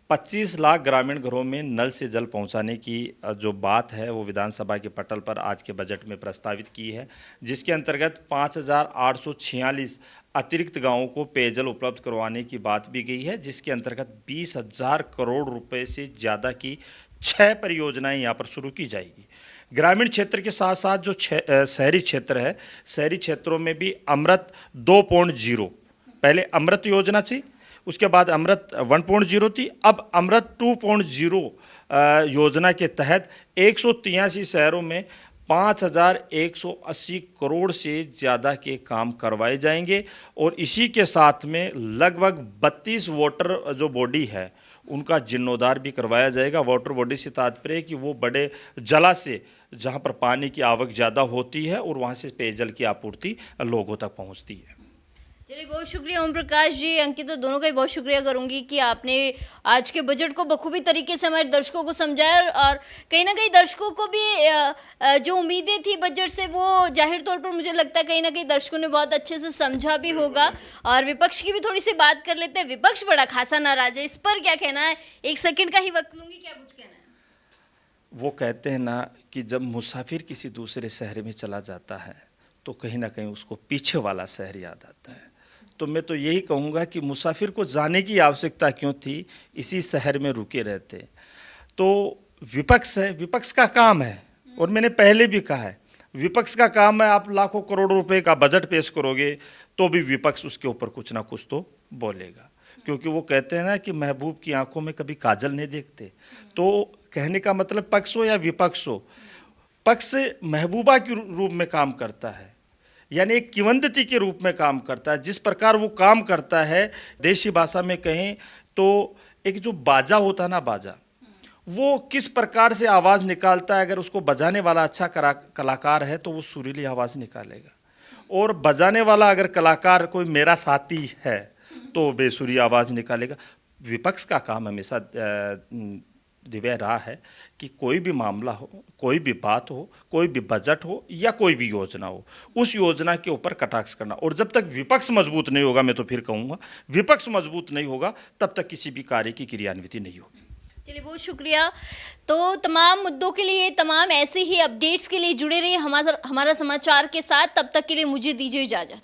25 लाख ग्रामीण घरों में नल से जल पहुंचाने की जो बात है वो विधानसभा के पटल पर आज के बजट में प्रस्तावित की है, जिसके अंतर्गत 5,846 अतिरिक्त गांवों को पेयजल उपलब्ध करवाने की बात भी गई है, जिसके अंतर्गत 20,000 करोड़ रुपए से ज़्यादा की 6 परियोजनाएं यहाँ पर शुरू की जाएगी। ग्रामीण क्षेत्र के साथ साथ जो शहरी क्षेत्र है, शहरी क्षेत्रों में भी अमृत 2.0, पहले अमृत योजना थी, उसके बाद अमृत 1.0 थी, अब अमृत 2.0 योजना के तहत 183 शहरों में 5,180 करोड़ से ज़्यादा के काम करवाए जाएंगे। और इसी के साथ में लगभग 32 वाटर जो बॉडी है उनका जीर्णोद्धार भी करवाया जाएगा। वाटर बॉडी से तात्पर्य है कि वो बड़े जलाशय जहाँ पर पानी की आवक ज़्यादा होती है और वहाँ से पेयजल की आपूर्ति लोगों तक पहुँचती है। चलिए, बहुत शुक्रिया ओम प्रकाश जी, अंकित, दोनों का ही बहुत शुक्रिया करूंगी कि आपने आज के बजट को बखूबी तरीके से हमारे दर्शकों को समझाया और कहीं ना कहीं दर्शकों को भी जो उम्मीदें थी बजट से वो जाहिर तौर पर मुझे लगता है कहीं ना कहीं दर्शकों ने बहुत अच्छे से समझा भी होगा। और विपक्ष की भी थोड़ी सी बात कर लेते हैं। विपक्ष बड़ा खासा नाराज है, इस पर क्या कहना है? 1 सेकंड का ही वक्त लूंगी, क्या कुछ कहना है? वो कहते हैं ना कि जब मुसाफिर किसी दूसरे शहर में चला जाता है तो कहीं ना कहीं उसको पीछे वाला शहर याद आता है। तो मैं तो यही कहूँगा कि मुसाफिर को जाने की आवश्यकता क्यों थी, इसी शहर में रुके रहते। तो विपक्ष है, विपक्ष का काम है, और मैंने पहले भी कहा है विपक्ष का काम है, आप लाखों करोड़ रुपए का बजट पेश करोगे तो भी विपक्ष उसके ऊपर कुछ ना कुछ तो बोलेगा, क्योंकि वो कहते हैं ना कि महबूब की आंखों में कभी काजल नहीं देखते। तो कहने का मतलब पक्ष हो या विपक्ष हो, पक्ष महबूबा के रूप में काम करता है, यानी एक किंवदंती के रूप में काम करता है। जिस प्रकार वो काम करता है, देशी भाषा में कहें तो एक जो बाजा होता है ना, बाजा, वो किस प्रकार से आवाज़ निकालता है, अगर उसको बजाने वाला अच्छा कलाकार है तो वो सुरीली आवाज़ निकालेगा, और बजाने वाला अगर कलाकार कोई मेरा साथी है तो बेसुरी आवाज़ निकालेगा। विपक्ष का काम हमेशा दिव्य रहा है कि कोई भी मामला हो, कोई भी बात हो, कोई भी बजट हो या कोई भी योजना हो, उस योजना के ऊपर कटाक्ष करना। और जब तक विपक्ष मजबूत नहीं होगा, मैं तो फिर कहूँगा विपक्ष मजबूत नहीं होगा, तब तक किसी भी कार्य की क्रियान्विति नहीं होगी। चलिए, बहुत शुक्रिया। तो तमाम मुद्दों के लिए, तमाम ऐसे ही अपडेट्स के लिए जुड़े रहिए हमारा समाचार के साथ। तब तक के लिए मुझे दीजिए इजाज़त।